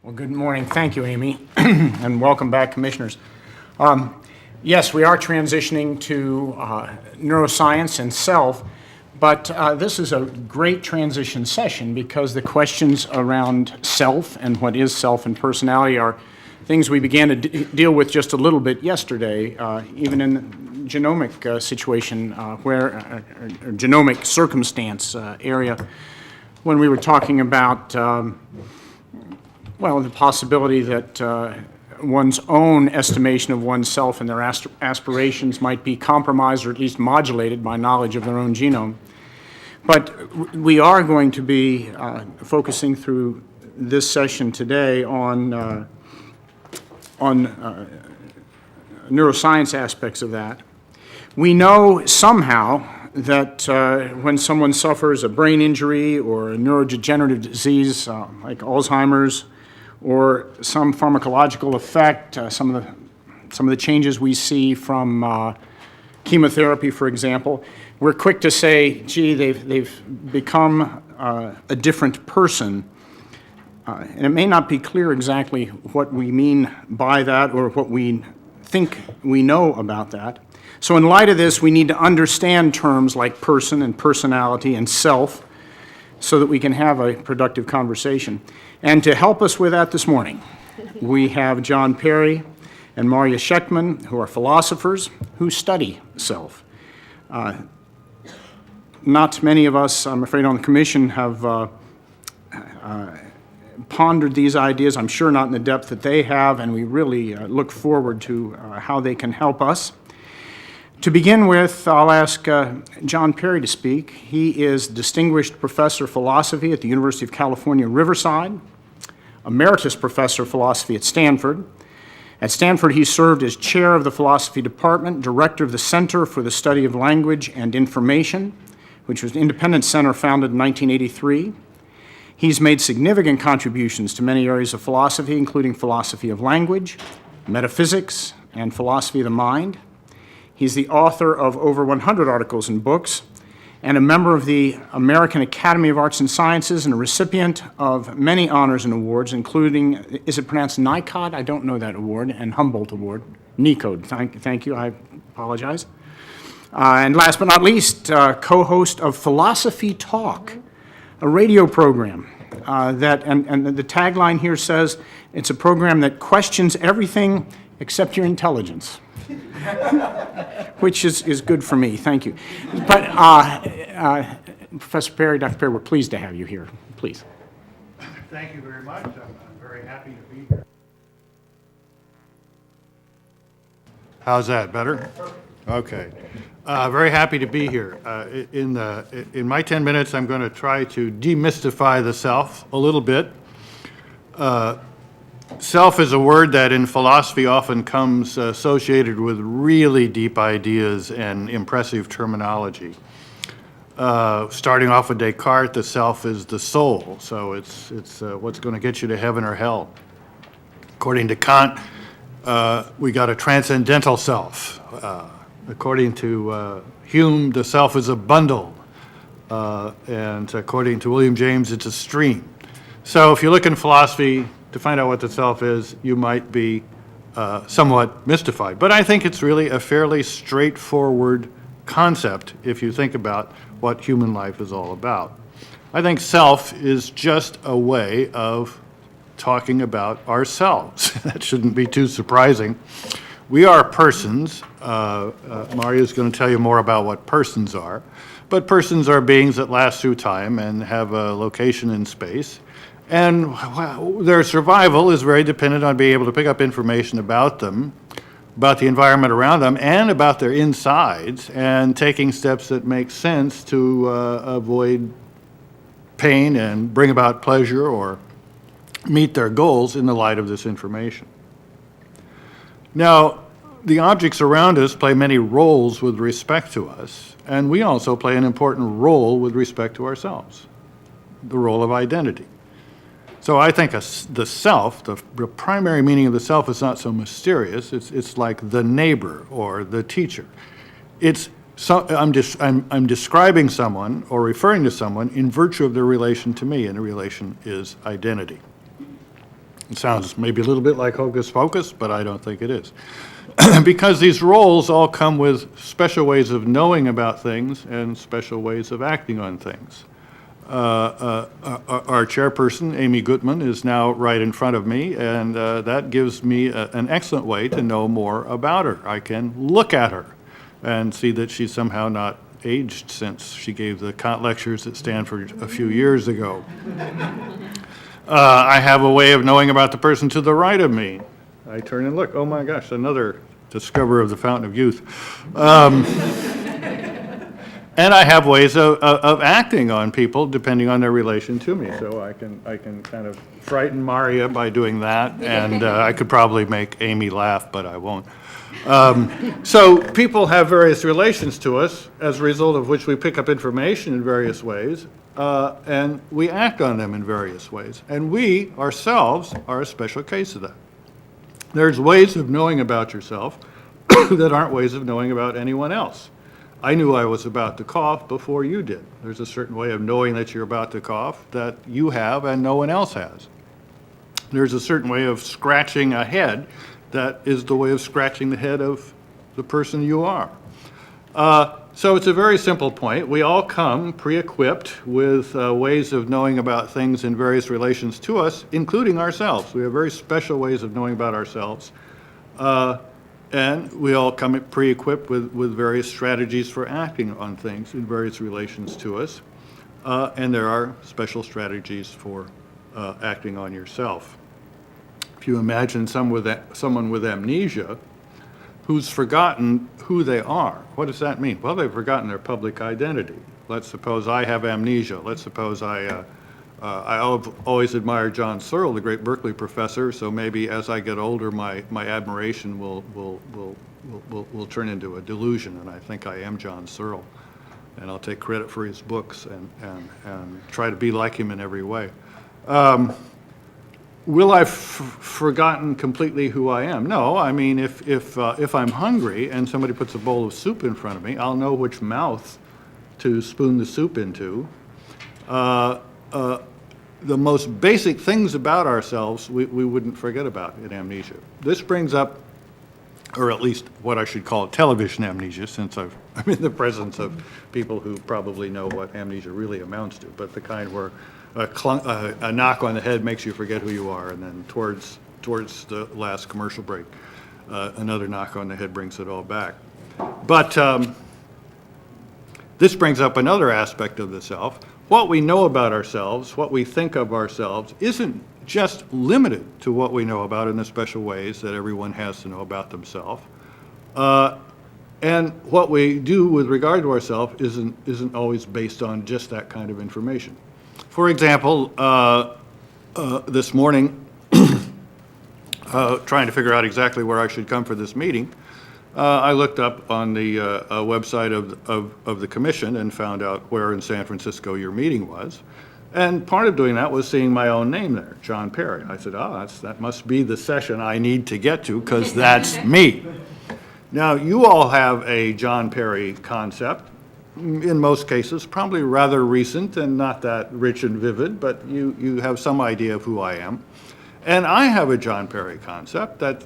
Well, good morning. Thank you, Amy, and welcome back, Commissioners. Yes, we are transitioning to neuroscience and self, but this is a great transition session because the questions around self and what is self and personality are things we began to deal with just a little bit yesterday, even in the genomic situation or genomic circumstance area, when we were talking about the possibility that one's own estimation of oneself and their aspirations might be compromised or at least modulated by knowledge of their own genome. But we are going to be focusing through this session today on neuroscience aspects of that. We know somehow that when someone suffers a brain injury or a neurodegenerative disease like Alzheimer's, or some pharmacological effect, some of the changes we see from chemotherapy, for example, we're quick to say, gee, they've become a different person. And it may not be clear exactly what we mean by that or what we think we know about that. So in light of this, we need to understand terms like person and personality and self so that we can have a productive conversation. And to help us with that this morning, we have John Perry and Marja Schekman, who are philosophers who study self. Not many of us, I'm afraid, on the Commission have pondered these ideas. I'm sure not in the depth that they have, and we really look forward to how they can help us. To begin with, I'll ask John Perry to speak. He is Distinguished Professor of Philosophy at the University of California, Riverside, Emeritus Professor of Philosophy at Stanford. At Stanford, he served as Chair of the Philosophy Department, Director of the Center for the Study of Language and Information, which was an independent center founded in 1983. He's made significant contributions to many areas of philosophy, including philosophy of language, metaphysics, and philosophy of the mind. He's the author of over 100 articles and books, and a member of the American Academy of Arts and Sciences and a recipient of many honors and awards, including, is it pronounced NICOD? I don't know that award, and Humboldt Award. NICOD, thank you, I apologize. And last but not least, co-host of Philosophy Talk, a radio program that, and the tagline here says, it's a program that questions everything except your intelligence. Which is good for me, thank you. But Professor Perry, Dr. Perry, we're pleased to have you here. Please. Thank you very much. I'm very happy to be here. How's that, better? Okay. Very happy to be here. In my 10 minutes, I'm going to try to demystify the self a little bit. Self is a word that in philosophy often comes associated with really deep ideas and impressive terminology. Starting off with Descartes, the self is the soul, so it's what's going to get you to heaven or hell. According to Kant, we got a transcendental self. According to Hume, the self is a bundle, and according to William James, it's a stream. So if you look in philosophy to find out what the self is, you might be somewhat mystified. But I think it's really a fairly straightforward concept if you think about what human life is all about. I think self is just a way of talking about ourselves. That shouldn't be too surprising. We are persons. Marja is going to tell you more about what persons are. But persons are beings that last through time and have a location in space. And their survival is very dependent on being able to pick up information about them, about the environment around them, and about their insides, and taking steps that make sense to avoid pain and bring about pleasure or meet their goals in the light of this information. Now, the objects around us play many roles with respect to us, and we also play an important role with respect to ourselves, the role of identity. So I think the self, the primary meaning of the self is not so mysterious. It's like the neighbor or the teacher. I'm describing someone or referring to someone in virtue of their relation to me, and the relation is identity. It sounds maybe a little bit like hocus pocus, but I don't think it is. Because these roles all come with special ways of knowing about things and special ways of acting on things. Our chairperson, Amy Gutman, is now right in front of me, and that gives me an excellent way to know more about her. I can look at her and see that she's somehow not aged since she gave the Kant lectures at Stanford a few years ago. I have a way of knowing about the person to the right of me. I turn and look, oh my gosh, another discoverer of the fountain of youth. And I have ways of acting on people depending on their relation to me. So I can kind of frighten Maria by doing that, and I could probably make Amy laugh, but I won't. So people have various relations to us, as a result of which we pick up information in various ways, and we act on them in various ways. And we, ourselves, are a special case of that. There's ways of knowing about yourself that aren't ways of knowing about anyone else. I knew I was about to cough before you did. There's a certain way of knowing that you're about to cough that you have and no one else has. There's a certain way of scratching a head that is the way of scratching the head of the person you are. So it's a very simple point. We all come pre-equipped with ways of knowing about things in various relations to us, including ourselves. We have very special ways of knowing about ourselves. And we all come pre-equipped with various strategies for acting on things in various relations to us. And there are special strategies for acting on yourself. If you imagine someone with amnesia who's forgotten who they are, what does that mean? Well, they've forgotten their public identity. Let's suppose I have amnesia. Let's suppose I've always admired John Searle, the great Berkeley professor, so maybe as I get older, my admiration will turn into a delusion, and I think I am John Searle. And I'll take credit for his books and try to be like him in every way. Will I have forgotten completely who I am? No, I mean, if I'm hungry and somebody puts a bowl of soup in front of me, I'll know which mouth to spoon the soup into. The most basic things about ourselves we wouldn't forget about in amnesia. This brings up, or at least what I should call television amnesia, since I'm in the presence of people who probably know what amnesia really amounts to, but the kind where a knock on the head makes you forget who you are, and then towards the last commercial break, another knock on the head brings it all back. But this brings up another aspect of the self. What we know about ourselves, what we think of ourselves, isn't just limited to what we know about in the special ways that everyone has to know about themselves. And what we do with regard to ourselves isn't always based on just that kind of information. For example, this morning, trying to figure out exactly where I should come for this meeting, I looked up on the website of the commission and found out where in San Francisco your meeting was. And part of doing that was seeing my own name there, John Perry. I said, that must be the session I need to get to, because that's me. Now, you all have a John Perry concept, in most cases, probably rather recent and not that rich and vivid, but you have some idea of who I am. And I have a John Perry concept that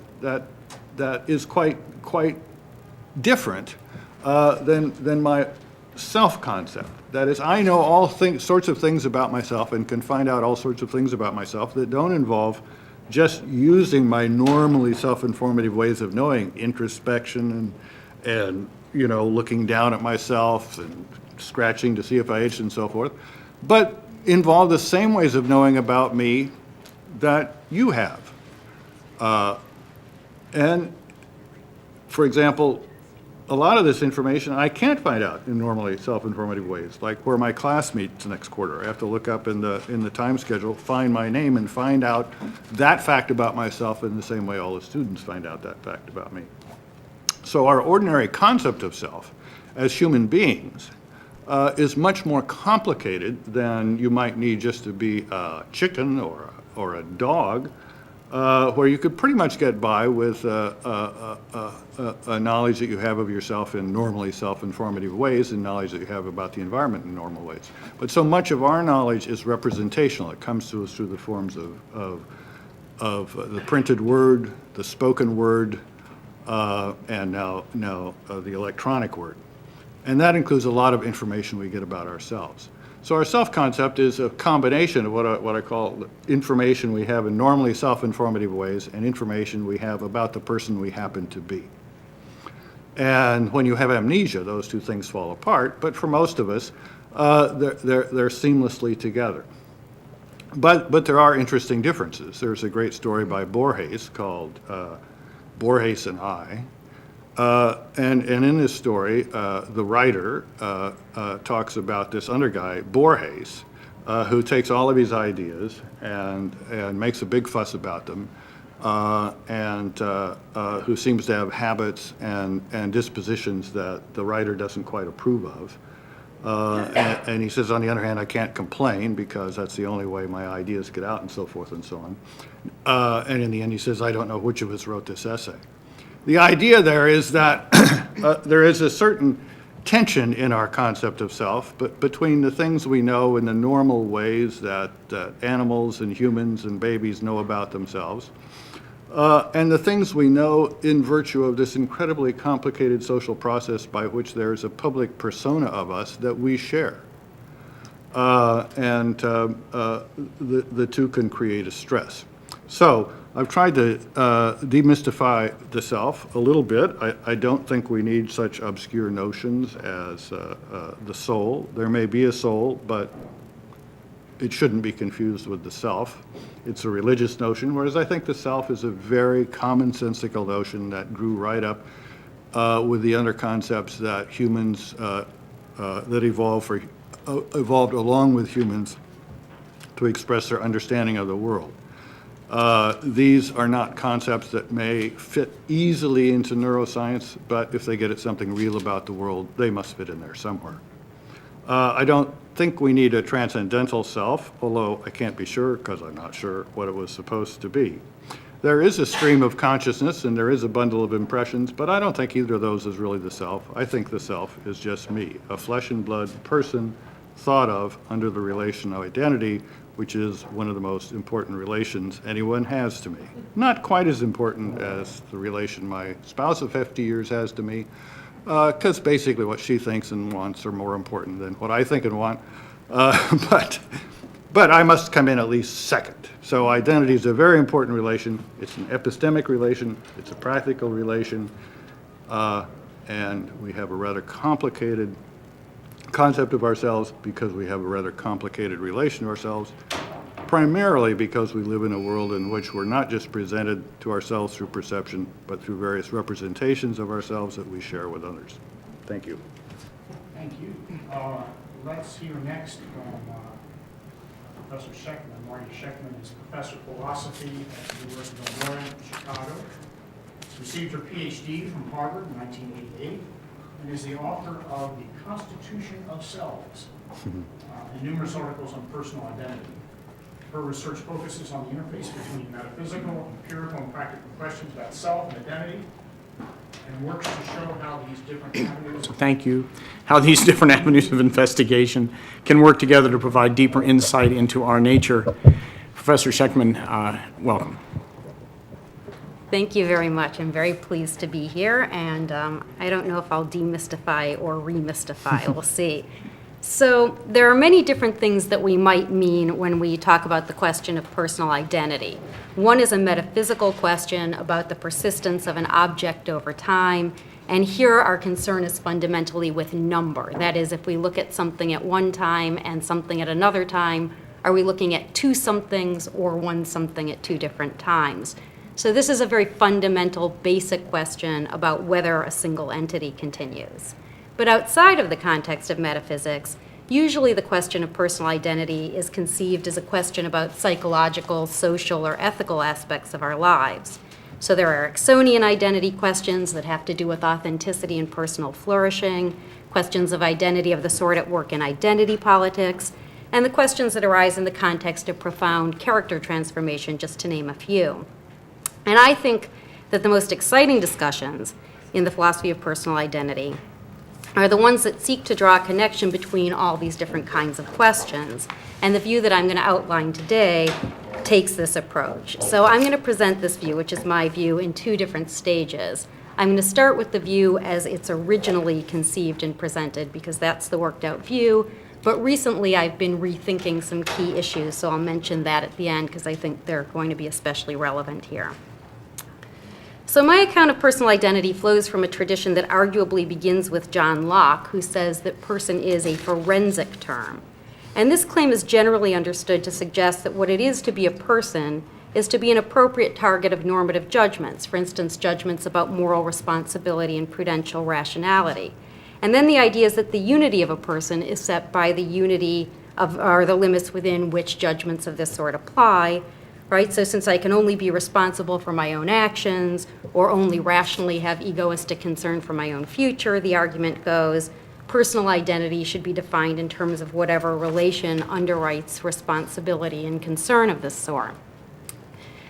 is quite different than my self-concept. That is, I know all sorts of things about myself and can find out all sorts of things about myself that don't involve just using my normally self-informative ways of knowing, introspection and looking down at myself and scratching to see if I aged and so forth, but involve the same ways of knowing about me that you have. And for example, a lot of this information I can't find out in normally self-informative ways, like where my class meets next quarter. I have to look up in the time schedule, find my name, and find out that fact about myself in the same way all the students find out that fact about me. So our ordinary concept of self as human beings is much more complicated than you might need just to be a chicken or a dog, where you could pretty much get by with a knowledge that you have of yourself in normally self-informative ways and knowledge that you have about the environment in normal ways. But so much of our knowledge is representational. It comes to us through the forms of the printed word, the spoken word, and now the electronic word. And that includes a lot of information we get about ourselves. So our self-concept is a combination of what I call information we have in normally self-informative ways and information we have about the person we happen to be. And when you have amnesia, those two things fall apart, but for most of us, they're seamlessly together. But there are interesting differences. There's a great story by Borges called Borges and I. And in this story, the writer talks about this other guy, Borges, who takes all of his ideas and makes a big fuss about them, and who seems to have habits and dispositions that the writer doesn't quite approve of. And he says, on the other hand, I can't complain because that's the only way my ideas get out and so forth and so on. And in the end, he says, I don't know which of us wrote this essay. The idea there is that there is a certain tension in our concept of self, but between the things we know in the normal ways that animals and humans and babies know about themselves, and the things we know in virtue of this incredibly complicated social process by which there is a public persona of us that we share. And the two can create a stress. So I've tried to demystify the self a little bit. I don't think we need such obscure notions as the soul. There may be a soul, but it shouldn't be confused with the self. It's a religious notion, whereas I think the self is a very commonsensical notion that grew right up with the other concepts that humans that evolved along with humans to express their understanding of the world. These are not concepts that may fit easily into neuroscience, but if they get at something real about the world, they must fit in there somewhere. I don't think we need a transcendental self, although I can't be sure because I'm not sure what it was supposed to be. There is a stream of consciousness and there is a bundle of impressions, but I don't think either of those is really the self. I think the self is just me, a flesh and blood person thought of under the relation of identity, which is one of the most important relations anyone has to me. Not quite as important as the relation my spouse of 50 years has to me, because basically what she thinks and wants are more important than what I think and want. But I must come in at least second. So identity is a very important relation. It's an epistemic relation. It's a practical relation. And we have a rather complicated concept of ourselves because we have a rather complicated relation to ourselves, primarily because we live in a world in which we're not just presented to ourselves through perception, but through various representations of ourselves that we share with others. Thank you. Thank you. Let's hear next from Professor Shechtman. Marty Shechtman is professor of philosophy at the University of Illinois in Chicago. Received her PhD from Harvard in 1988 and is the author of The Constitution of Selves and numerous articles on personal identity. Her research focuses on the interface between metaphysical, empirical, and practical questions about self and identity, and works to show how these different avenues, thank you, how these different avenues of investigation can work together to provide deeper insight into our nature. Professor Shechtman, welcome. Thank you very much. I'm very pleased to be here, and I don't know if I'll demystify or remystify. We'll see. So there are many different things that we might mean when we talk about the question of personal identity. One is a metaphysical question about the persistence of an object over time, and here our concern is fundamentally with number. That is, if we look at something at one time and something at another time, are we looking at two somethings or one something at two different times? So this is a very fundamental, basic question about whether a single entity continues. But outside of the context of metaphysics, usually the question of personal identity is conceived as a question about psychological, social, or ethical aspects of our lives. So there are Erixonian identity questions that have to do with authenticity and personal flourishing, questions of identity of the sort at work in identity politics, and the questions that arise in the context of profound character transformation, just to name a few. And I think that the most exciting discussions in the philosophy of personal identity are the ones that seek to draw a connection between all these different kinds of questions. And the view that I'm going to outline today takes this approach. So I'm going to present this view, which is my view, in two different stages. I'm going to start with the view as it's originally conceived and presented, because that's the worked out view. But recently I've been rethinking some key issues, so I'll mention that at the end because I think they're going to be especially relevant here. So my account of personal identity flows from a tradition that arguably begins with John Locke, who says that person is a forensic term. And this claim is generally understood to suggest that what it is to be a person is to be an appropriate target of normative judgments, for instance, judgments about moral responsibility and prudential rationality. And then the idea is that the unity of a person is set by the unity of, or the limits within which judgments of this sort apply, right? So since I can only be responsible for my own actions or only rationally have egoistic concern for my own future, the argument goes, personal identity should be defined in terms of whatever relation underwrites responsibility and concern of this sort.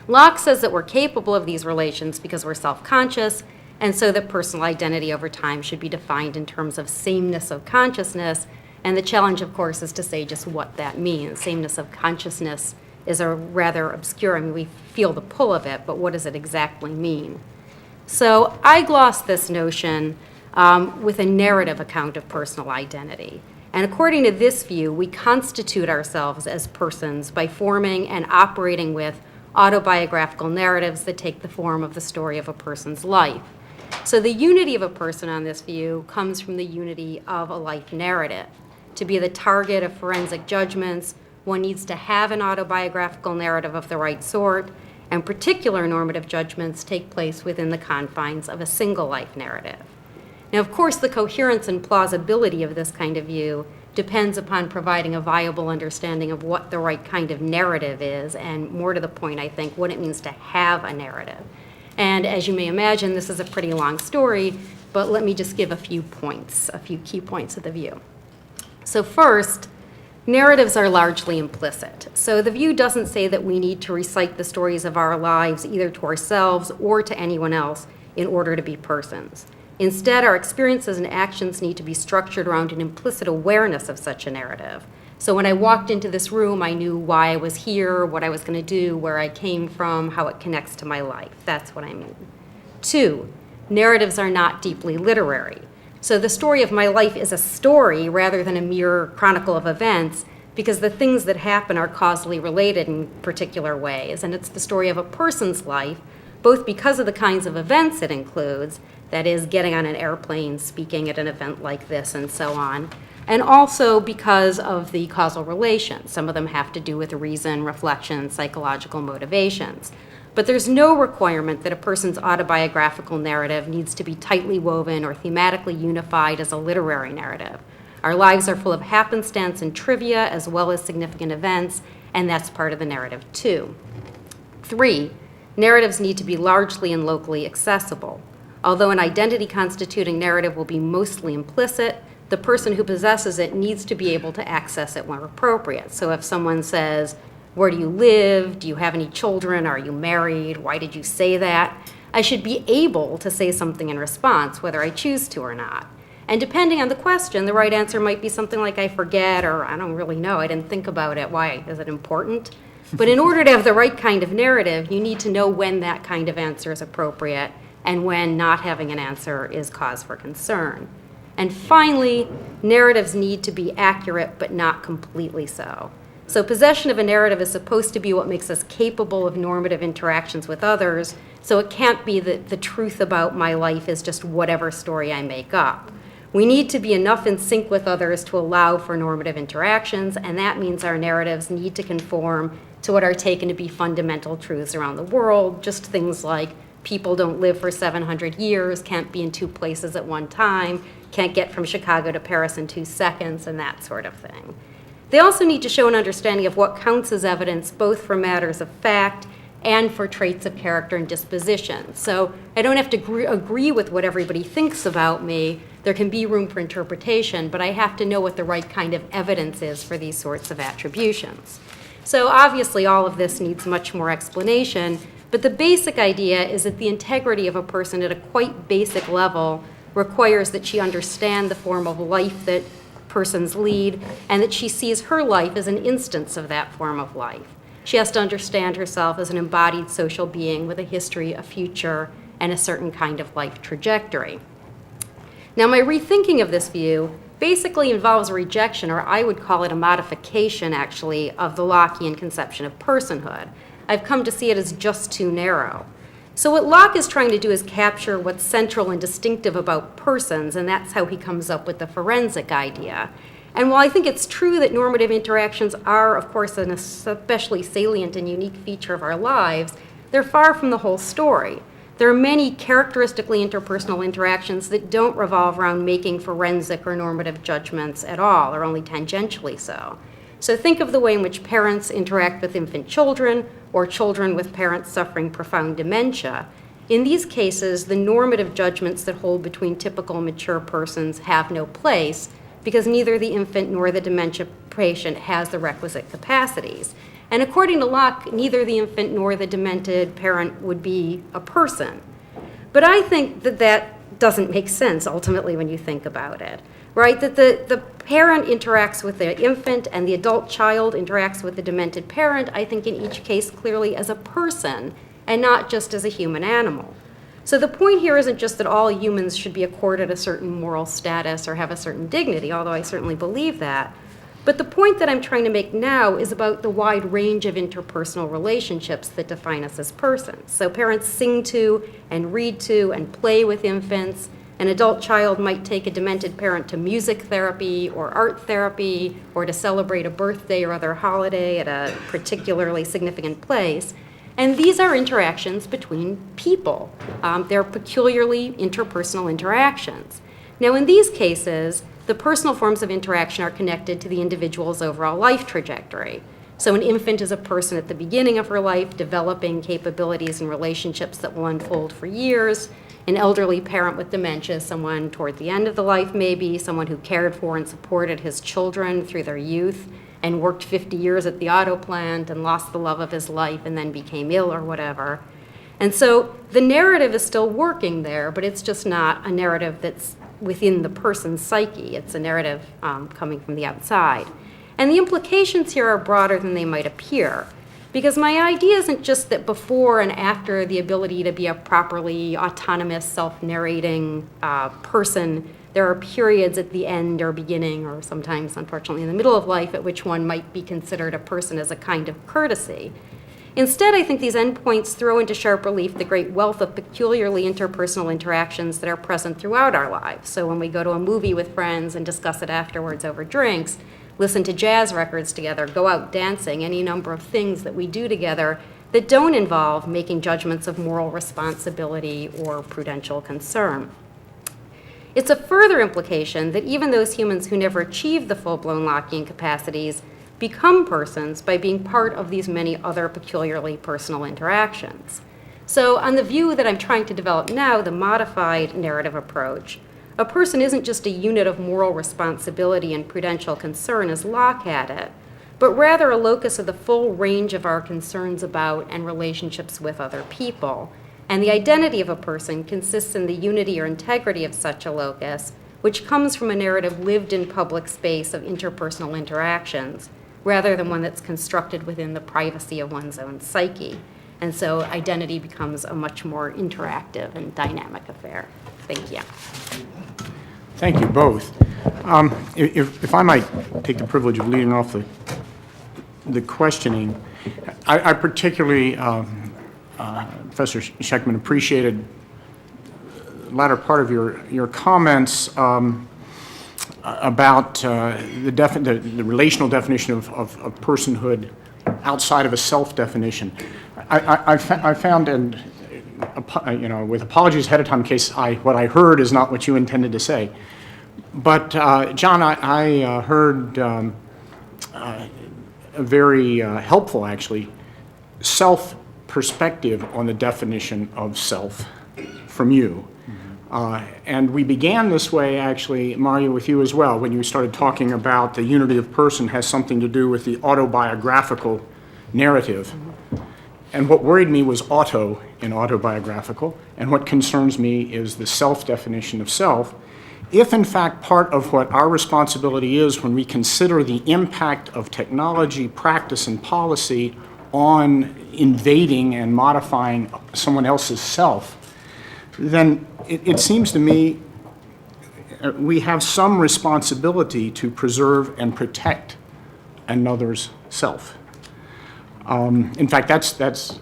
Locke says that we're capable of these relations because we're self-conscious, and so that personal identity over time should be defined in terms of sameness of consciousness. And the challenge, of course, is to say just what that means. Sameness of consciousness is a rather obscure, I mean, we feel the pull of it, but what does it exactly mean? So I gloss this notion with a narrative account of personal identity. And according to this view, we constitute ourselves as persons by forming and operating with autobiographical narratives that take the form of the story of a person's life. So the unity of a person on this view comes from the unity of a life narrative. To be the target of forensic judgments, one needs to have an autobiographical narrative of the right sort, and particular normative judgments take place within the confines of a single life narrative. Now, of course, the coherence and plausibility of this kind of view depends upon providing a viable understanding of what the right kind of narrative is, and more to the point, I think, what it means to have a narrative. And as you may imagine, this is a pretty long story, but let me just give a few points, a few key points of the view. So first, narratives are largely implicit. So the view doesn't say that we need to recite the stories of our lives either to ourselves or to anyone else in order to be persons. Instead, our experiences and actions need to be structured around an implicit awareness of such a narrative. So when I walked into this room, I knew why I was here, what I was going to do, where I came from, how it connects to my life. That's what I mean. 2, narratives are not deeply literary. So the story of my life is a story rather than a mere chronicle of events, because the things that happen are causally related in particular ways. And it's the story of a person's life, both because of the kinds of events it includes, that is, getting on an airplane, speaking at an event like this, and so on, and also because of the causal relations. Some of them have to do with reason, reflection, psychological motivations. But there's no requirement that a person's autobiographical narrative needs to be tightly woven or thematically unified as a literary narrative. Our lives are full of happenstance and trivia as well as significant events, and that's part of the narrative too. 3, narratives need to be largely and locally accessible. Although an identity-constituting narrative will be mostly implicit, the person who possesses it needs to be able to access it when appropriate. So if someone says, "Where do you live? Do you have any children? Are you married? Why did you say that?" I should be able to say something in response, whether I choose to or not. And depending on the question, the right answer might be something like, "I forget," or "I don't really know, I didn't think about it. Why? Is it important?" But in order to have the right kind of narrative, you need to know when that kind of answer is appropriate and when not having an answer is cause for concern. And finally, narratives need to be accurate but not completely so. So possession of a narrative is supposed to be what makes us capable of normative interactions with others, so it can't be that the truth about my life is just whatever story I make up. We need to be enough in sync with others to allow for normative interactions, and that means our narratives need to conform to what are taken to be fundamental truths around the world, just things like people don't live for 700 years, can't be in 2 places at one time, can't get from Chicago to Paris in 2 seconds, and that sort of thing. They also need to show an understanding of what counts as evidence, both for matters of fact and for traits of character and disposition. So I don't have to agree with what everybody thinks about me. There can be room for interpretation, but I have to know what the right kind of evidence is for these sorts of attributions. So obviously all of this needs much more explanation, but the basic idea is that the integrity of a person at a quite basic level requires that she understand the form of life that persons lead, and that she sees her life as an instance of that form of life. She has to understand herself as an embodied social being with a history, a future, and a certain kind of life trajectory. Now, my rethinking of this view basically involves a rejection, or I would call it a modification, actually, of the Lockean conception of personhood. I've come to see it as just too narrow. So what Locke is trying to do is capture what's central and distinctive about persons, and that's how he comes up with the forensic idea. And while I think it's true that normative interactions are, of course, an especially salient and unique feature of our lives, they're far from the whole story. There are many characteristically interpersonal interactions that don't revolve around making forensic or normative judgments at all, or only tangentially so. So think of the way in which parents interact with infant children, or children with parents suffering profound dementia. In these cases, the normative judgments that hold between typical mature persons have no place, because neither the infant nor the dementia patient has the requisite capacities. And according to Locke, neither the infant nor the demented parent would be a person. But I think that that doesn't make sense ultimately when you think about it, right? That the parent interacts with the infant and the adult child interacts with the demented parent, I think in each case clearly as a person and not just as a human animal. So the point here isn't just that all humans should be accorded a certain moral status or have a certain dignity, although I certainly believe that. But the point that I'm trying to make now is about the wide range of interpersonal relationships that define us as persons. So parents sing to and read to and play with infants. An adult child might take a demented parent to music therapy or art therapy or to celebrate a birthday or other holiday at a particularly significant place. And these are interactions between people. They're peculiarly interpersonal interactions. Now, in these cases, the personal forms of interaction are connected to the individual's overall life trajectory. So an infant is a person at the beginning of her life, developing capabilities and relationships that will unfold for years. An elderly parent with dementia is someone toward the end of the life, maybe, someone who cared for and supported his children through their youth and worked 50 years at the auto plant and lost the love of his life and then became ill or whatever. And so the narrative is still working there, but it's just not a narrative that's within the person's psyche. It's a narrative coming from the outside. And the implications here are broader than they might appear, because my idea isn't just that before and after the ability to be a properly autonomous, self-narrating person, there are periods at the end or beginning, or sometimes, unfortunately, in the middle of life at which one might be considered a person as a kind of courtesy. Instead, I think these endpoints throw into sharp relief the great wealth of peculiarly interpersonal interactions that are present throughout our lives. So when we go to a movie with friends and discuss it afterwards over drinks, listen to jazz records together, go out dancing, any number of things that we do together that don't involve making judgments of moral responsibility or prudential concern. It's a further implication that even those humans who never achieve the full-blown Lockean capacities become persons by being part of these many other peculiarly personal interactions. So on the view that I'm trying to develop now, the modified narrative approach, a person isn't just a unit of moral responsibility and prudential concern as Locke had it, but rather a locus of the full range of our concerns about and relationships with other people. And the identity of a person consists in the unity or integrity of such a locus, which comes from a narrative lived in public space of interpersonal interactions, rather than one that's constructed within the privacy of one's own psyche. And so identity becomes a much more interactive and dynamic affair. Thank you. Thank you both. If I might take the privilege of leading off the questioning, I particularly, Professor Shechtman, appreciated the latter part of your comments about the relational definition of personhood outside of a self-definition. I found, and with apologies ahead of time in case what I heard is not what you intended to say. But John, I heard a very helpful, actually, self-perspective on the definition of self from you. And we began this way, actually, Mario, with you as well, when you started talking about the unity of person has something to do with the autobiographical narrative. And what worried me was auto in autobiographical, and what concerns me is the self-definition of self. If in fact part of what our responsibility is when we consider the impact of technology, practice, and policy on invading and modifying someone else's self, then it seems to me we have some responsibility to preserve and protect another's self. In fact, that's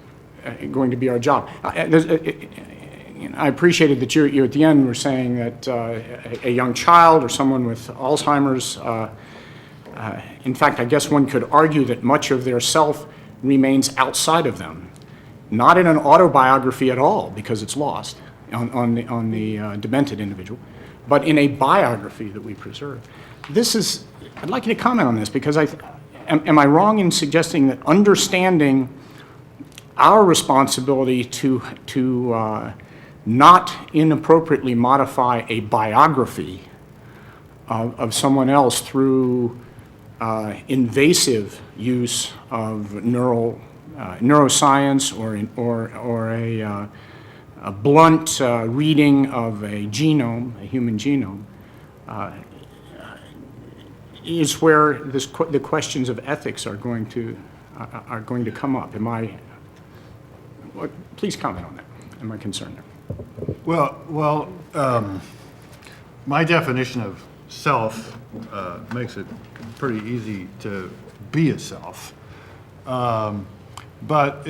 going to be our job. I appreciated that you at the end were saying that a young child or someone with Alzheimer's, in fact, I guess one could argue that much of their self remains outside of them, not in an autobiography at all because it's lost on the demented individual, but in a biography that we preserve. I'd like you to comment on this because am I wrong in suggesting that understanding our responsibility to not inappropriately modify a biography of someone else through invasive use of neuroscience or a blunt reading of a genome, a human genome, is where the questions of ethics are going to come up. Please comment on that. Am I concerned there? Well, my definition of self makes it pretty easy to be a self. But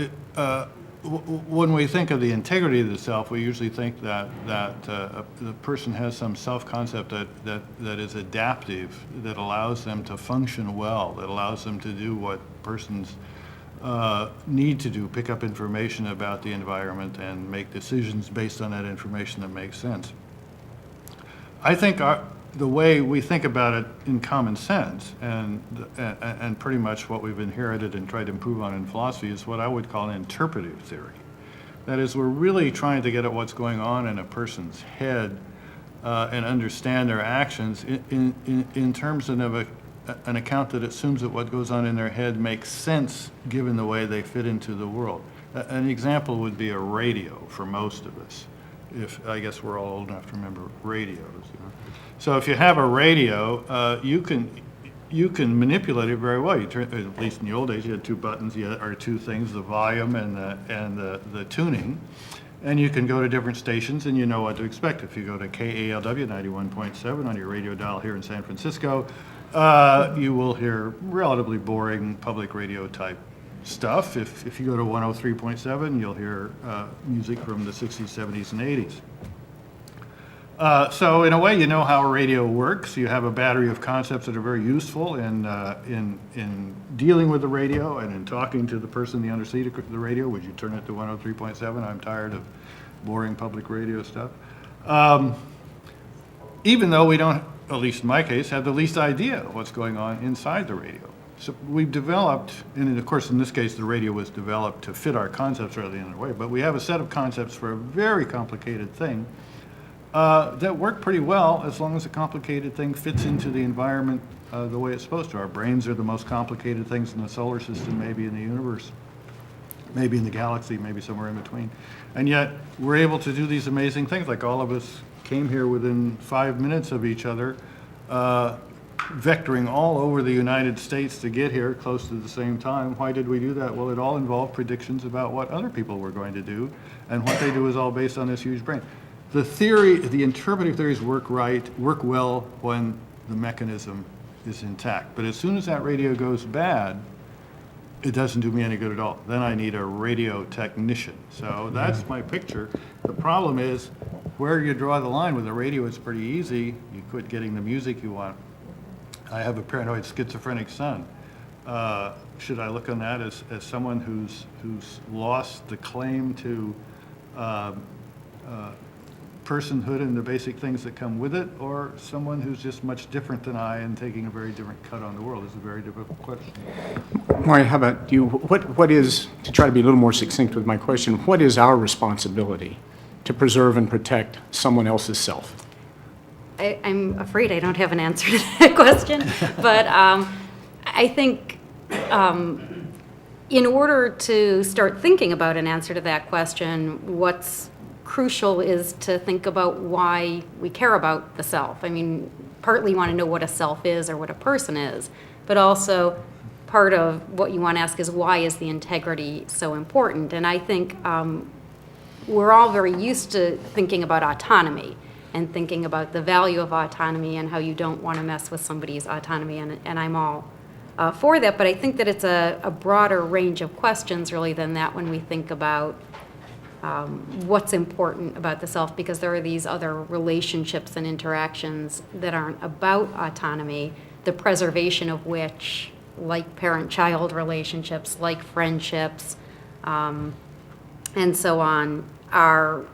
when we think of the integrity of the self, we usually think that the person has some self-concept that is adaptive, that allows them to function well, that allows them to do what persons need to do, pick up information about the environment and make decisions based on that information that makes sense. I think the way we think about it in common sense and pretty much what we've inherited and tried to improve on in philosophy is what I would call an interpretive theory. That is, we're really trying to get at what's going on in a person's head and understand their actions in terms of an account that assumes that what goes on in their head makes sense given the way they fit into the world. An example would be a radio for most of us. I guess we're all old enough to remember radios. So if you have a radio, you can manipulate it very well. You turn, at least in the old days, you had two buttons, or two things: the volume and the tuning. And you can go to different stations, and you know what to expect. If you go to KALW 91.7 on your radio dial here in San Francisco, you will hear relatively boring public radio type stuff. If you go to 103.7, you'll hear music from the 60s, 70s, and 80s. So in a way, you know how a radio works. You have a battery of concepts that are very useful in dealing with the radio and in talking to the person in the underseat of the radio. Would you turn it to 103.7? I'm tired of boring public radio stuff. Even though we don't, at least in my case, have the least idea of what's going on inside the radio. So we've developed, and of course in this case the radio was developed to fit our concepts rather than the other way, but we have a set of concepts for a very complicated thing that work pretty well as long as the complicated thing fits into the environment the way it's supposed to. Our brains are the most complicated things in the solar system, maybe in the universe, maybe in the galaxy, maybe somewhere in between. And yet we're able to do these amazing things, like all of us came here within 5 minutes of each other, vectoring all over the United States to get here close to the same time. Why did we do that? Well, it all involved predictions about what other people were going to do, and what they do is all based on this huge brain. The interpretive theories work well when the mechanism is intact. But as soon as that radio goes bad, it doesn't do me any good at all. Then I need a radio technician. So that's my picture. The problem is, where you draw the line with the radio, it's pretty easy. You quit getting the music you want. I have a paranoid schizophrenic son. Should I look on that as someone who's lost the claim to personhood and the basic things that come with it, or someone who's just much different than I and taking a very different cut on the world? It's a very difficult question. Maury, how about you? What is, to try to be a little more succinct with my question, what is our responsibility to preserve and protect someone else's self? I'm afraid I don't have an answer to that question, but I think in order to start thinking about an answer to that question, what's crucial is to think about why we care about the self. I mean, partly you want to know what a self is or what a person is, but also part of what you want to ask is why is the integrity so important? And I think we're all very used to thinking about autonomy and thinking about the value of autonomy and how you don't want to mess with somebody's autonomy, and I'm all for that, but I think that it's a broader range of questions really than that when we think about what's important about the self, because there are these other relationships and interactions that aren't about autonomy, the preservation of which, like parent-child relationships, like friendships, and so on, are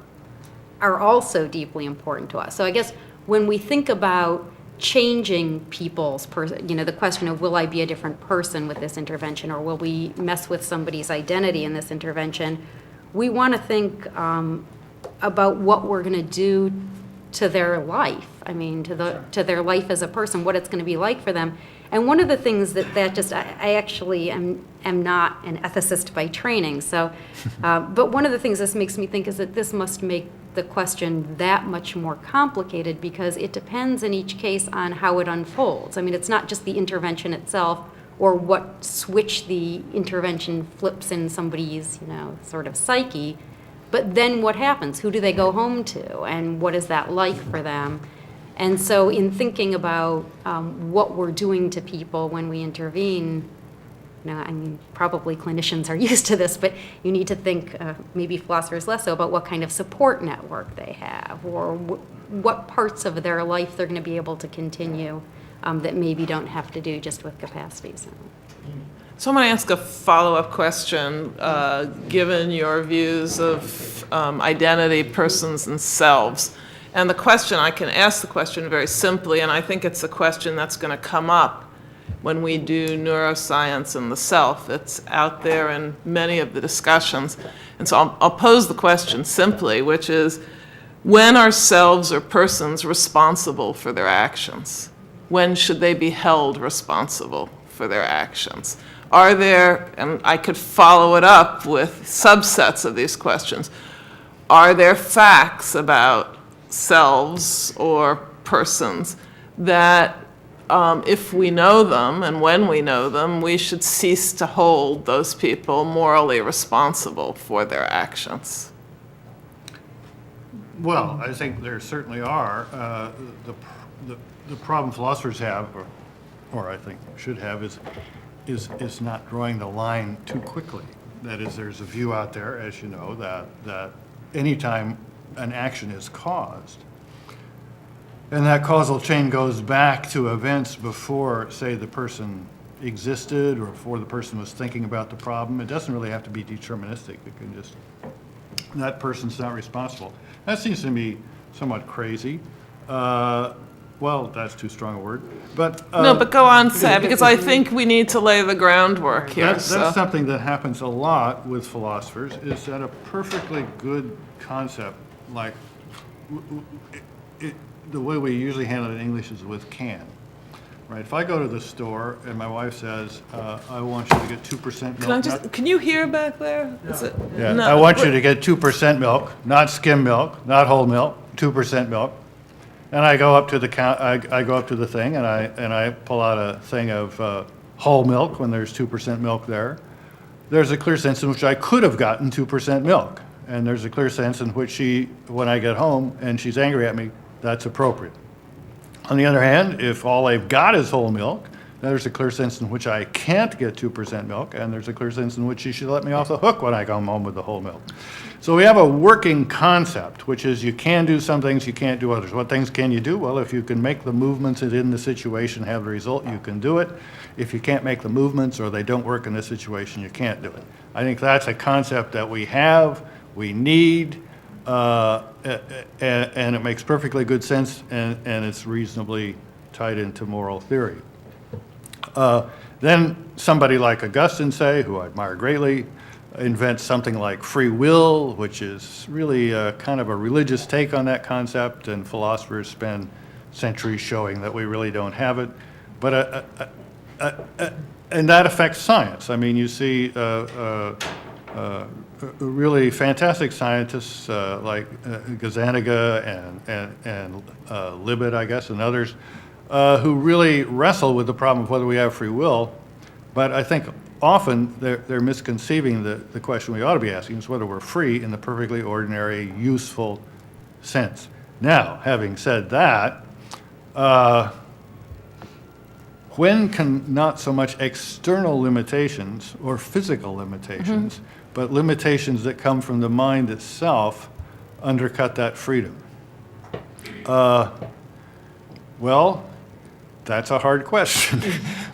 also deeply important to us. So I guess when we think about changing people's, the question of will I be a different person with this intervention, or will we mess with somebody's identity in this intervention, we want to think about what we're going to do to their life. I mean, to their life as a person, what it's going to be like for them. And one of the things that just, I actually am not an ethicist by training, so, but one of the things this makes me think is that this must make the question that much more complicated, because it depends in each case on how it unfolds. I mean, it's not just the intervention itself or what switch the intervention flips in somebody's, sort of psyche, but then what happens? Who do they go home to? And what is that like for them? And so in thinking about what we're doing to people when we intervene, I mean, probably clinicians are used to this, but you need to think, maybe philosophers less so, about what kind of support network they have, or what parts of their life they're going to be able to continue that maybe don't have to do just with capacities. So I'm going to ask a follow-up question, given your views of identity, persons, and selves. And the question, I can ask the question very simply, and I think it's a question that's going to come up when we do neuroscience and the self. It's out there in many of the discussions. And so I'll pose the question simply, which is, when are selves or persons responsible for their actions? When should they be held responsible for their actions? Are there, and I could follow it up with subsets of these questions, are there facts about selves or persons that if we know them and when we know them, we should cease to hold those people morally responsible for their actions? Well, I think there certainly are. The problem philosophers have, or I think should have, is not drawing the line too quickly. That is, there's a view out there, as you know, that anytime an action is caused, and that causal chain goes back to events before, say, the person existed or before the person was thinking about the problem. It doesn't really have to be deterministic. It can just, that person's not responsible. That seems to me somewhat crazy. Well, that's too strong a word. But No, but go on, Sam, because I think we need to lay the groundwork here. that's something that happens a lot with philosophers, is that a perfectly good concept, like the way we usually handle it in English is with can. Right? If I go to the store and my wife says, I want you to get 2% milk. Can you hear back there? Yeah, No, I want you to get 2% milk, not skim milk, not whole milk, 2% milk. And I go up to the I go up to the thing and I pull out a thing of whole milk when there's 2% milk there. There's a clear sense in which I could have gotten 2% milk. And there's a clear sense in which when I get home and she's angry at me, that's appropriate. On the other hand, if all they've got is whole milk, there's a clear sense in which I can't get 2% milk, and there's a clear sense in which she should let me off the hook when I come home with the whole milk. So we have a working concept, which is you can do some things, you can't do others. What things can you do? Well, if you can make the movements that in the situation have the result, you can do it. If you can't make the movements or they don't work in this situation, you can't do it. I think that's a concept that we have, we need, and it makes perfectly good sense, and it's reasonably tied into moral theory. Then somebody like Augustine, say, who I admire greatly, invents something like free will, which is really kind of a religious take on that concept, and philosophers spend centuries showing that we really don't have it. But And that affects science. I mean, you see really fantastic scientists like Gazzaniga and Libet, I guess, and others, who really wrestle with the problem of whether we have free will. But I think often they're misconceiving the question we ought to be asking is whether we're free in the perfectly ordinary, useful sense. Now, having said that, when can not so much external limitations or physical limitations, but limitations that come from the mind itself undercut that freedom? Well, that's a hard question,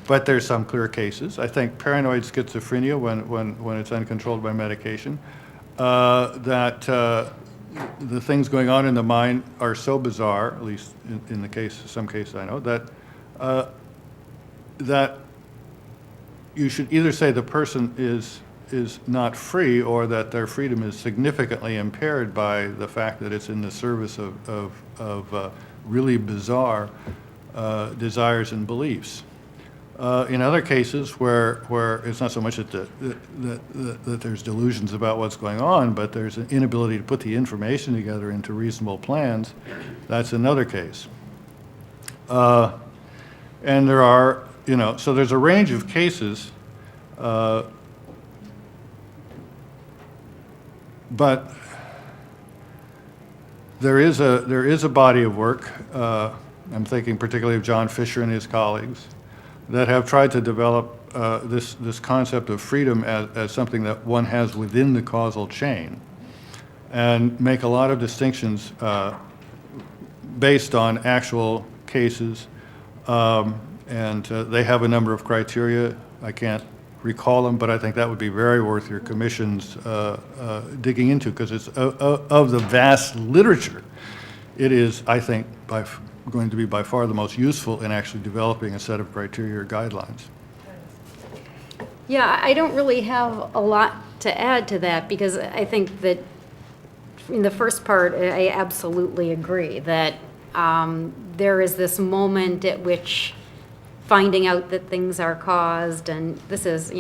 but there's some clear cases. I think paranoid schizophrenia, when it's uncontrolled by medication, that the things going on in the mind are so bizarre, at least in some cases I know, that you should either say the person is not free or that their freedom is significantly impaired by the fact that it's in the service of really bizarre desires and beliefs. In other cases where it's not so much that there's delusions about what's going on, but there's an inability to put the information together into reasonable plans, that's another case. And there are, so there's a range of cases, but there is a body of work, I'm thinking particularly of John Fisher and his colleagues, that have tried to develop this concept of freedom as something that one has within the causal chain, and make a lot of distinctions based on actual cases. And they have a number of criteria. I can't recall them, but I think that would be very worth your commission's digging into, because it's of the vast literature. It is, I think, going to be by far the most useful in actually developing a set of criteria or guidelines. Yeah, I don't really have a lot to add to that, because I think that in the first part, I absolutely agree that there is this moment at which finding out that things are caused, and this is,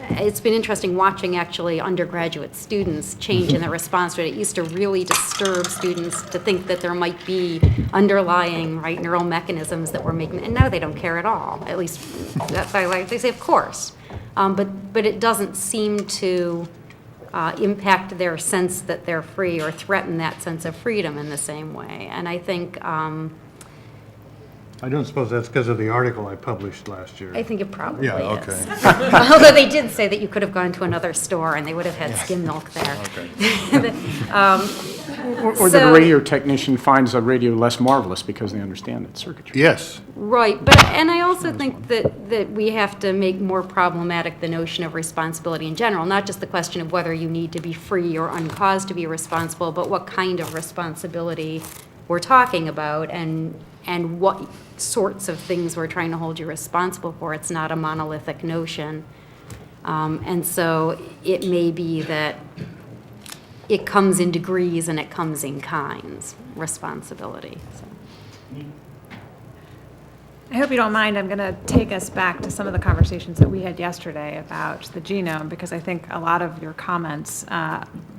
it's been interesting watching actually undergraduate students change in their response to it. It used to really disturb students to think that there might be underlying neural mechanisms that were making, and now they don't care at all. At least that's why they say, of course, but it doesn't seem to impact their sense that they're free or threaten that sense of freedom in the same way. And I think I don't suppose that's because of the article I published last year. I think it probably Yeah, is. okay. Although they did say that you could have gone to another store and they would have had skim milk there. Or the So- radio technician finds a radio less marvelous because they understand its circuitry. Yes. Right, and I also think that we have to make more problematic the notion of responsibility in general, not just the question of whether you need to be free or uncaused to be responsible, but what kind of responsibility we're talking about and what sorts of things we're trying to hold you responsible for. It's not a monolithic notion. And so it may be that it comes in degrees and it comes in kinds, responsibility. So. I hope you don't mind, I'm going to take us back to some of the conversations that we had yesterday about the genome, because I think a lot of your comments,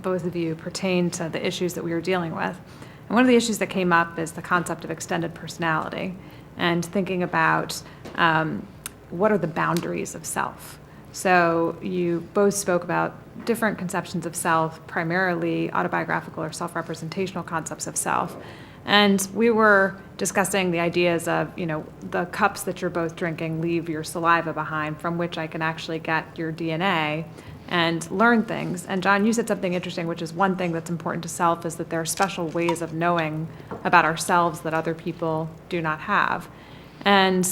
both of you, pertain to the issues that we were dealing with. And one of the issues that came up is the concept of extended personality and thinking about what are the boundaries of self. So you both spoke about different conceptions of self, primarily autobiographical or self-representational concepts of self. And we were discussing the ideas of, the cups that you're both drinking leave your saliva behind, from which I can actually get your DNA and learn things. And John, you said something interesting, which is one thing that's important to self is that there are special ways of knowing about ourselves that other people do not have. And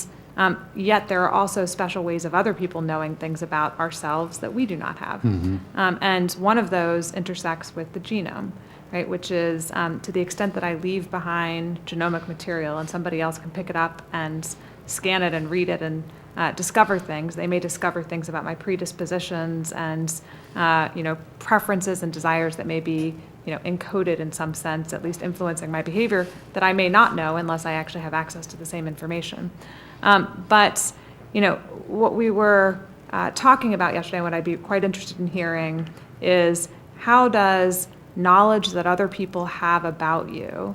yet there are also special ways of other people knowing things about ourselves that we do not have. And one of those intersects with the genome, right? Which is to the extent that I leave behind genomic material and somebody else can pick it up and scan it and read it and discover things. They may discover things about my predispositions and preferences and desires that may be encoded in some sense, at least influencing my behavior, that I may not know unless I actually have access to the same information. But what we were talking about yesterday, what I'd be quite interested in hearing is how does knowledge that other people have about you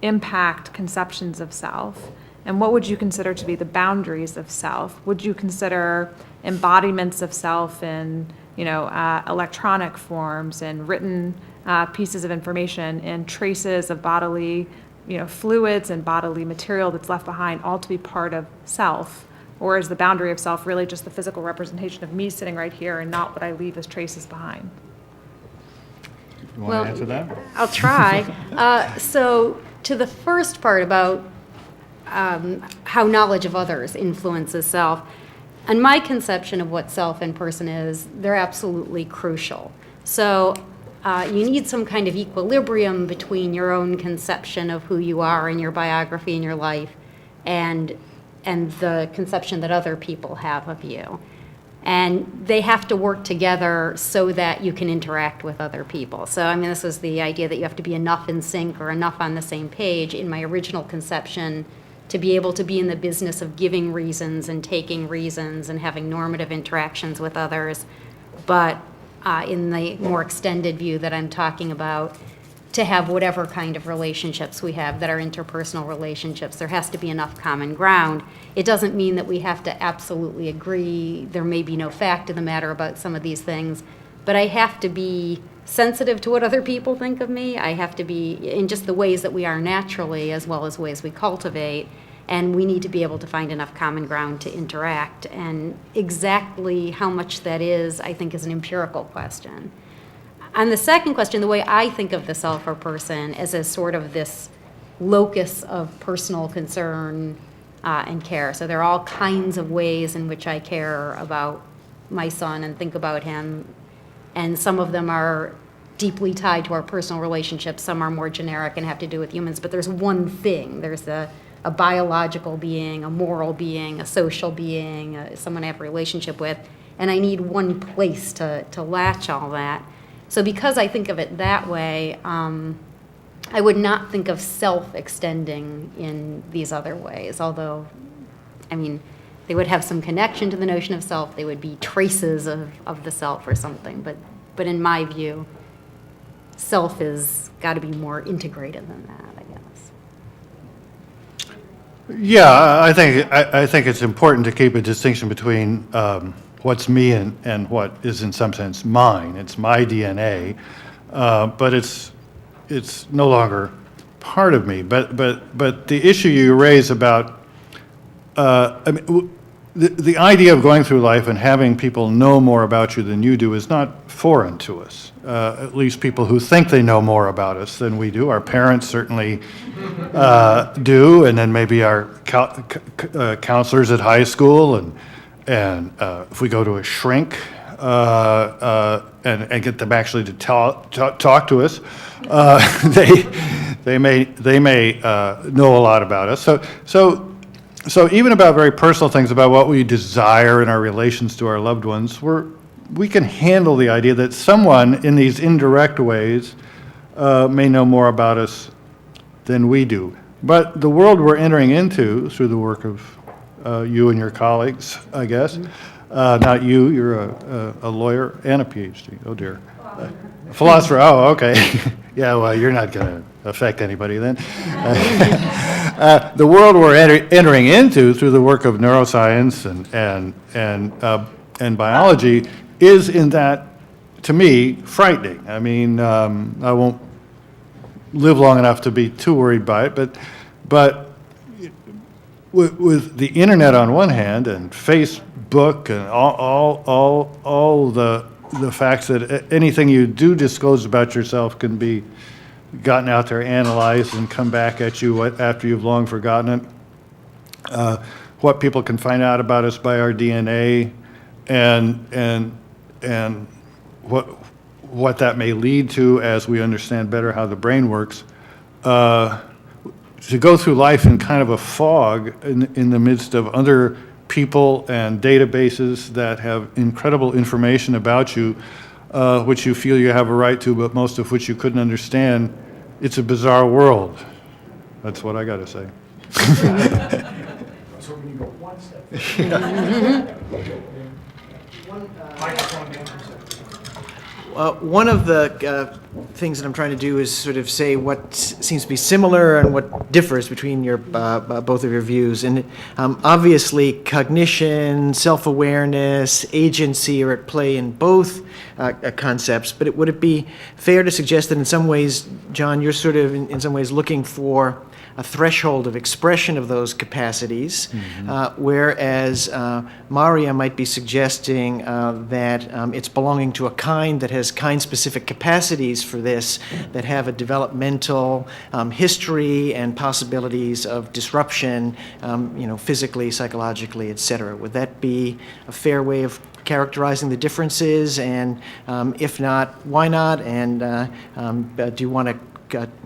impact conceptions of self? And what would you consider to be the boundaries of self? Would you consider embodiments of self in, electronic forms and written pieces of information and traces of bodily, fluids and bodily material that's left behind all to be part of self? Or is the boundary of self really just the physical representation of me sitting right here and not what I leave as traces behind? You Well, want to answer that? I'll try. So to the first part about how knowledge of others influences self, and my conception of what self and person is, they're absolutely crucial. So you need some kind of equilibrium between your own conception of who you are and your biography and your life and the conception that other people have of you. And they have to work together so that you can interact with other people. So, this is the idea that you have to be enough in sync or enough on the same page in my original conception to be able to be in the business of giving reasons and taking reasons and having normative interactions with others. But in the more extended view that I'm talking about, to have whatever kind of relationships we have that are interpersonal relationships, there has to be enough common ground. It doesn't mean that we have to absolutely agree. There may be no fact of the matter about some of these things, but I have to be sensitive to what other people think of me. I have to be in just the ways that we are naturally as well as ways we cultivate, and we need to be able to find enough common ground to interact. And exactly how much that is, I think, is an empirical question. On the second question, the way I think of the self or person is as sort of this locus of personal concern and care. So there are all kinds of ways in which I care about my son and think about him, and some of them are deeply tied to our personal relationships. Some are more generic and have to do with humans, but there's one thing. There's a biological being, a moral being, a social being, someone I have a relationship with, and I need one place to latch all that. So because I think of it that way, I would not think of self extending in these other ways, although, they would have some connection to the notion of self. They would be traces of the self or something. But in my view, self has got to be more integrated than that, I guess. Yeah, I think it's important to keep a distinction between what's me and what is in some sense mine. It's my DNA, but it's no longer part of me. But the issue you raise about the idea of going through life and having people know more about you than you do is not foreign to us. At least people who think they know more about us than we do. Our parents certainly do, and then maybe our counselors at high school, and if we go to a shrink and get them actually to talk to us, they may know a lot about us. So even about very personal things, about what we desire in our relations to our loved ones, we can handle the idea that someone in these indirect ways may know more about us than we do. But the world we're entering into through the work of you and your colleagues, I guess, not you, you're a lawyer and a PhD, oh dear. A philosopher, oh, okay. Yeah, well, you're not going to affect anybody then. The world we're entering into through the work of neuroscience and biology is, in that, to me, frightening. I won't live long enough to be too worried by it, but with the internet on one hand and Facebook and all the facts that anything you do disclose about yourself can be gotten out there, analyzed, and come back at you after you've long forgotten it. What people can find out about us by our DNA, and what that may lead to as we understand better how the brain works. To go through life in kind of a fog in the midst of other people and databases that have incredible information about you, which you feel you have a right to, but most of which you couldn't understand. It's a bizarre world. That's what I got to say. So when you one step. One of the things that I'm trying to do is sort of say what seems to be similar and what differs between your both of your views. And obviously, cognition, self-awareness, agency are at play in both concepts. But would it be fair to suggest that in some ways, John, you're sort of in some ways looking for a threshold of expression of those capacities, whereas Maria might be suggesting that it's belonging to a kind that has kind-specific capacities for this, that have a developmental history and possibilities of disruption, physically, psychologically, et cetera. Would that be a fair way of characterizing the differences? And if not, why not? And do you want to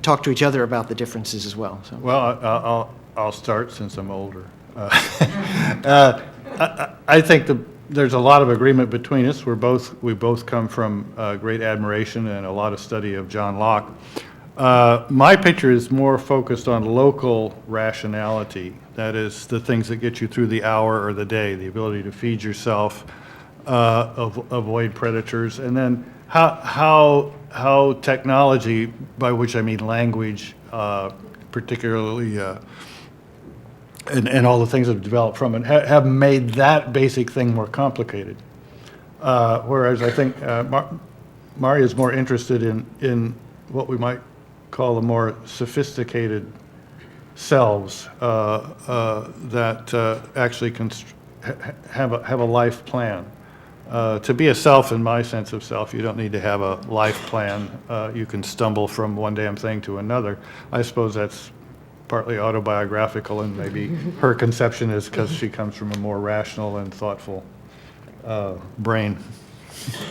talk to each other about the differences as well? So. Well, I'll start since I'm older. I think there's a lot of agreement between us. We both come from great admiration and a lot of study of John Locke. My picture is more focused on local rationality. That is, the things that get you through the hour or the day, the ability to feed yourself, avoid predators, and then how technology, by which I mean language, particularly, and all the things that have developed from it, have made that basic thing more complicated. Whereas I think Maria is more interested in what we might call the more sophisticated selves that actually have a life plan. To be a self, in my sense of self, you don't need to have a life plan. You can stumble from one damn thing to another. I suppose that's partly autobiographical, and maybe her conception is because she comes from a more rational and thoughtful brain.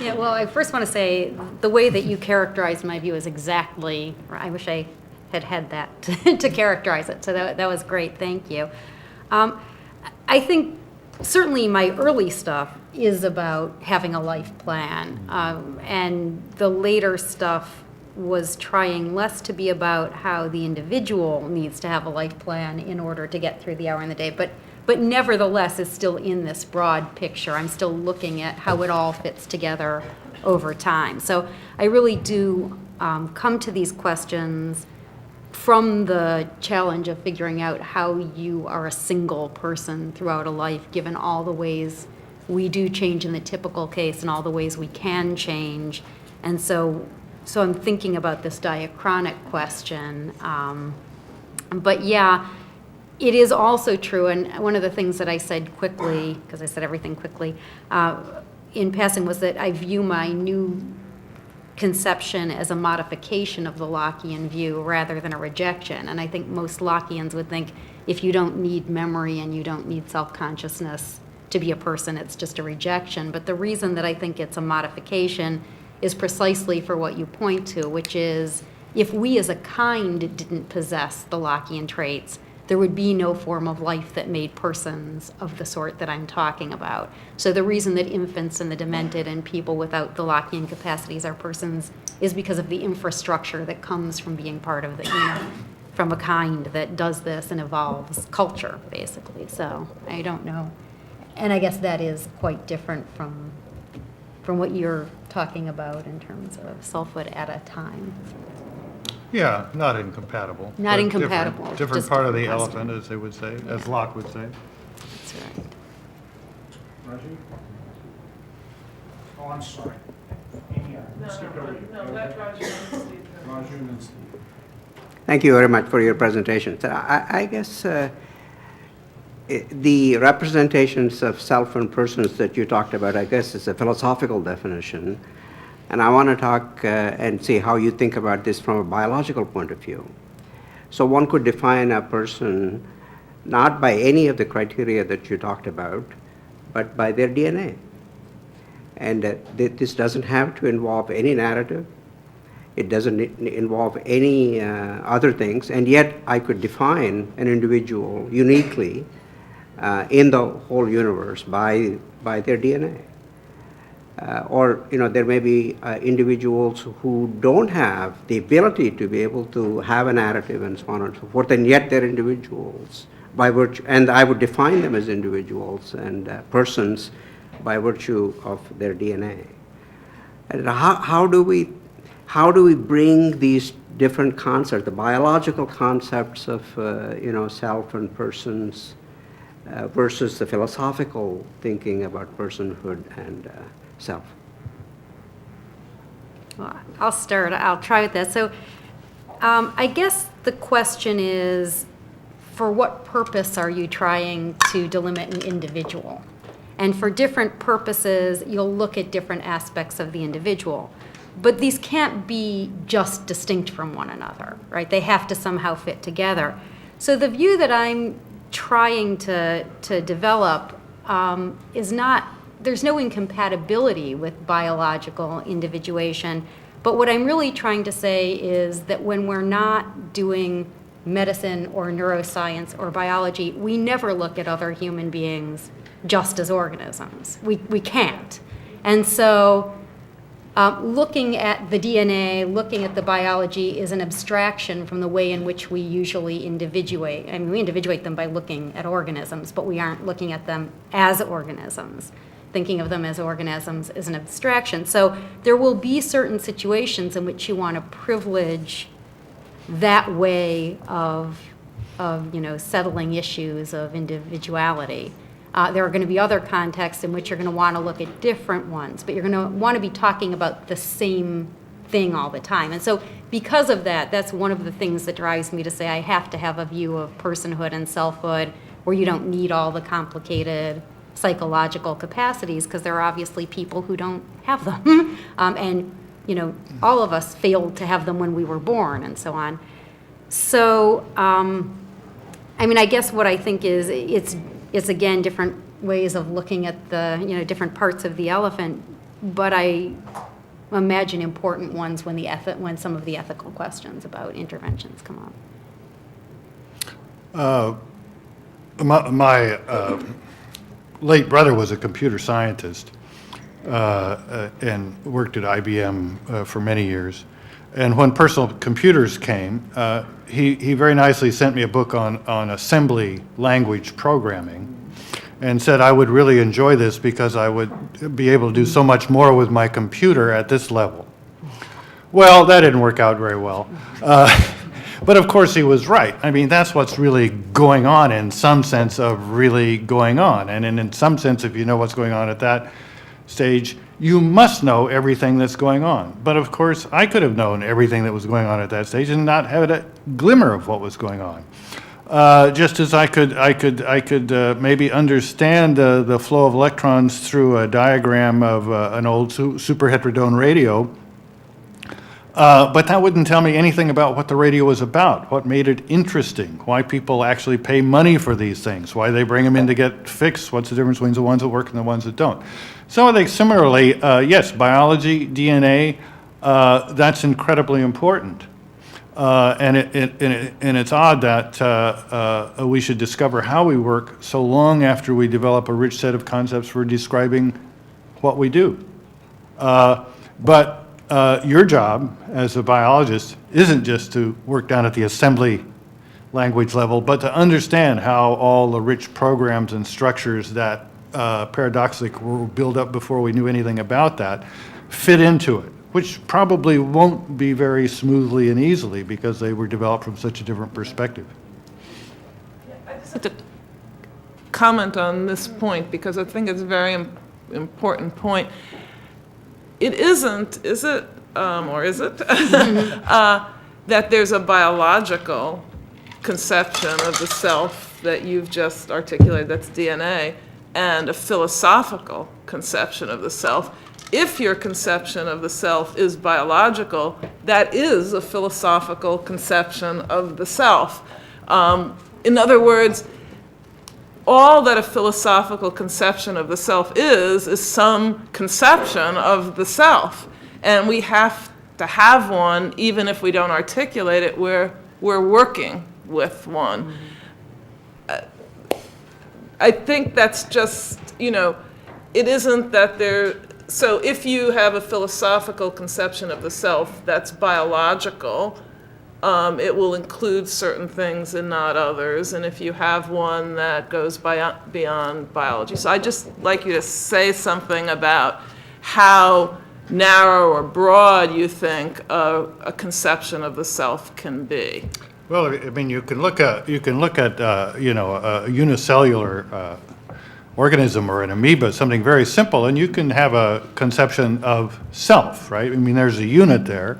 Yeah, well, I first want to say the way that you characterized my view is exactly, I wish I had had that to characterize it, so that was great, thank you. I think certainly my early stuff is about having a life plan, and the later stuff was trying less to be about how the individual needs to have a life plan in order to get through the hour in the day, but nevertheless is still in this broad picture. I'm still looking at how it all fits together over time. So I really do come to these questions from the challenge of figuring out how you are a single person throughout a life, given all the ways we do change in the typical case and all the ways we can change. And so I'm thinking about this diachronic question. But yeah, it is also true, and one of the things that I said quickly, because I said everything quickly, in passing, was that I view my new conception as a modification of the Lockean view rather than a rejection. And I think most Lockeans would think if you don't need memory and you don't need self-consciousness to be a person, it's just a rejection. But the reason that I think it's a modification is precisely for what you point to, which is if we as a kind didn't possess the Lockean traits, there would be no form of life that made persons of the sort that I'm talking about. So the reason that infants and the demented and people without the Lockean capacities are persons is because of the infrastructure that comes from being part of the, from a kind that does this and evolves culture, basically. So I don't know. And I guess that is quite different from what you're talking about in terms of selfhood at a time. Yeah, not incompatible. Not but incompatible, Different just part of the different elephant, as they would say, as Locke would say. That's right. Raju? Oh, I'm sorry. Amy, I skipped over you. Raju and then Steve. Thank you very much for your presentation. So I guess the representations of self and persons that you talked about, I guess, is a philosophical definition. And I want to talk and see how you think about this from a biological point of view. So one could define a person not by any of the criteria that you talked about, but by their DNA. And this doesn't have to involve any narrative. It doesn't involve any other things. And yet I could define an individual uniquely in the whole universe by their DNA. Or there may be individuals who don't have the ability to be able to have a narrative and so on and so forth, and yet they're individuals by virtue, and I would define them as individuals and persons by virtue of their DNA. And how do we bring these different concepts, the biological concepts of self and persons, versus the philosophical thinking about personhood and self? Well, I'll start. I'll try with that. So I guess the question is, for what purpose are you trying to delimit an individual? And for different purposes, you'll look at different aspects of the individual. But these can't be just distinct from one another, right? They have to somehow fit together. So the view that I'm trying to develop is not, there's no incompatibility with biological individuation, but what I'm really trying to say is that when we're not doing medicine or neuroscience or biology, we never look at other human beings just as organisms. We can't. And so looking at the DNA, looking at the biology is an abstraction from the way in which we usually individuate. I mean, we individuate them by looking at organisms, but we aren't looking at them as organisms. Thinking of them as organisms is an abstraction. So there will be certain situations in which you want to privilege that way of settling issues of individuality. There are going to be other contexts in which you're going to want to look at different ones, but you're going to want to be talking about the same thing all the time. And so because of that, that's one of the things that drives me to say I have to have a view of personhood and selfhood where you don't need all the complicated psychological capacities, because there are obviously people who don't have them. And all of us failed to have them when we were born and so on. So, I guess what I think is it's again different ways of looking at the different parts of the elephant, but I imagine important ones when some of the ethical questions about interventions come up. My late brother was a computer scientist and worked at IBM for many years. And when personal computers came, he very nicely sent me a book on assembly language programming and said I would really enjoy this because I would be able to do so much more with my computer at this level. Well, that didn't work out very well. But of course he was right. I mean, that's what's really going on in some sense of really going on. And in some sense, if you know what's going on at that stage, you must know everything that's going on. But of course, I could have known everything that was going on at that stage and not have a glimmer of what was going on. Just as I could maybe understand the flow of electrons through a diagram of an old superheterodone radio, but that wouldn't tell me anything about what the radio was about, what made it interesting, why people actually pay money for these things, why they bring them in to get fixed, what's the difference between the ones that work and the ones that don't. So I think similarly, yes, biology, DNA, that's incredibly important. And it's odd that we should discover how we work so long after we develop a rich set of concepts for describing what we do. But your job as a biologist isn't just to work down at the assembly language level, but to understand how all the rich programs and structures that paradoxically were built up before we knew anything about that fit into it, which probably won't be very smoothly and easily because they were developed from such a different perspective. I just have to comment on this point because I think it's a very important point. It isn't, is it, or is it, that there's a biological conception of the self that you've just articulated, that's DNA, and a philosophical conception of the self. If your conception of the self is biological, that is a philosophical conception of the self. In other words, all that a philosophical conception of the self is some conception of the self. And we have to have one, even if we don't articulate it, we're working with one. I think that's just, it isn't that there, so if you have a philosophical conception of the self that's biological, it will include certain things and not others, and if you have one that goes beyond biology. So I'd just like you to say something about how narrow or broad you think a conception of the self can be. Well, I mean, you can look at you know, a unicellular organism or an amoeba, something very simple, and you can have a conception of self, right? I mean, there's a unit there.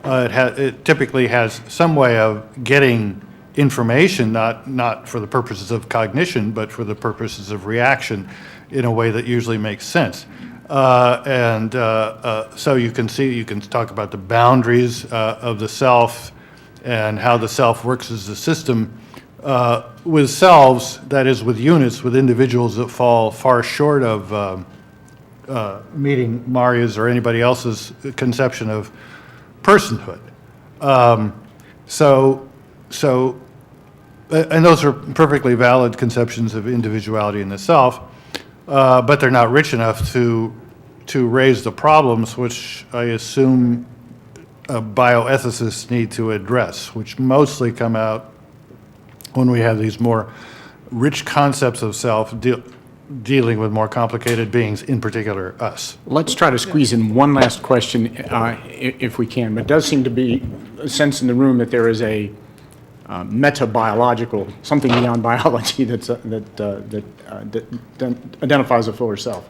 It typically has some way of getting information, not for the purposes of cognition, but for the purposes of reaction in a way that usually makes sense. So you can talk about the boundaries of the self and how the self works as a system. With selves, that is with units, with individuals that fall far short of meeting Maria's or anybody else's conception of personhood. And those are perfectly valid conceptions of individuality in the self, but they're not rich enough to raise the problems which I assume bioethicists need to address, which mostly come out when we have these more rich concepts of self dealing with more complicated beings, in particular us. Let's try to squeeze in one last question, if we can. But it does seem to be a sense in the room that there is a metabiological, something beyond biology that identifies a fuller self.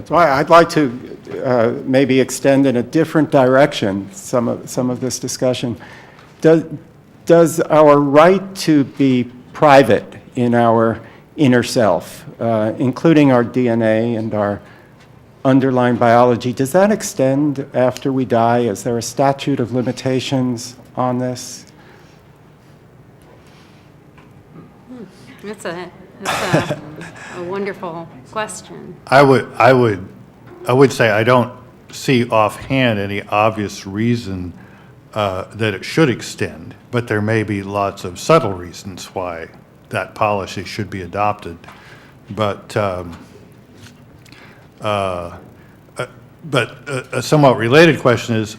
So I'd like to maybe extend in a different direction some of this discussion. Does our right to be private in our inner self, including our DNA and our underlying biology, does that extend after we die? Is there a statute of limitations on this? That's a wonderful question. I would say I don't see offhand any obvious reason that it should extend, but there may be lots of subtle reasons why that policy should be adopted. But a somewhat related question is,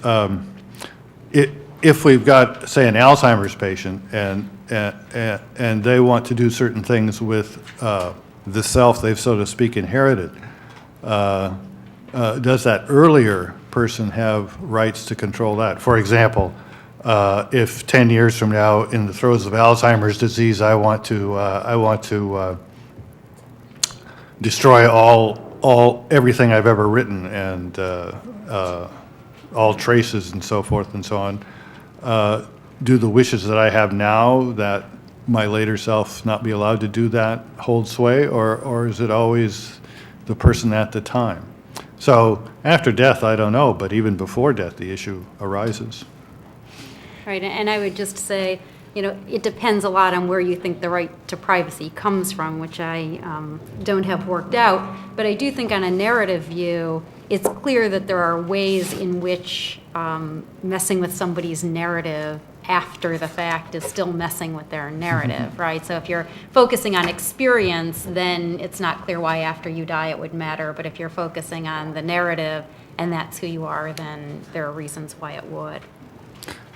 if we've got, say, an Alzheimer's patient and they want to do certain things with the self they've, so to speak, inherited, does that earlier person have rights to control that? For example, if 10 years from now, in the throes of Alzheimer's disease, I want to destroy everything I've ever written and all traces and so forth and so on, do the wishes that I have now that my later self not be allowed to do that hold sway, or is it always the person at the time? So after death, I don't know, but even before death, the issue arises. Right, and I would just say, it depends a lot on where you think the right to privacy comes from, which I don't have worked out. But I do think on a narrative view, it's clear that there are ways in which messing with somebody's narrative after the fact is still messing with their narrative, right? So if you're focusing on experience, then it's not clear why after you die it would matter. But if you're focusing on the narrative and that's who you are, then there are reasons why it would.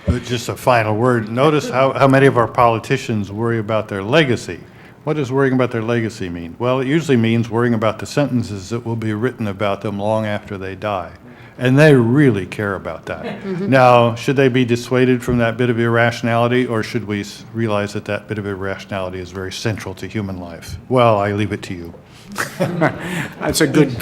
But just a final word. Notice how many of our politicians worry about their legacy. What does worrying about their legacy mean? Well, it usually means worrying about the sentences that will be written about them long after they die. And they really care about that. Mm-hmm. Now, should they be dissuaded from that bit of irrationality, or should we realize that that bit of irrationality is very central to human life? Well, I leave it to you. That's a good,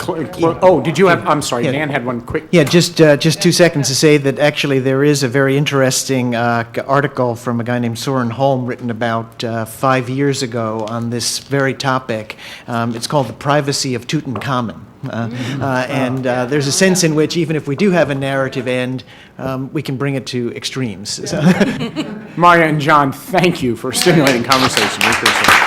did you have, I'm sorry, Dan had one quick. Yeah, just 2 seconds to say that actually there is a very interesting article from a guy named Soren Holm written about 5 years ago on this very topic. It's called The Privacy of Tutankhamun. There's a sense in which even if we do have a narrative end, we can bring it to extremes. Maria and John, thank you for stimulating conversation. We appreciate it.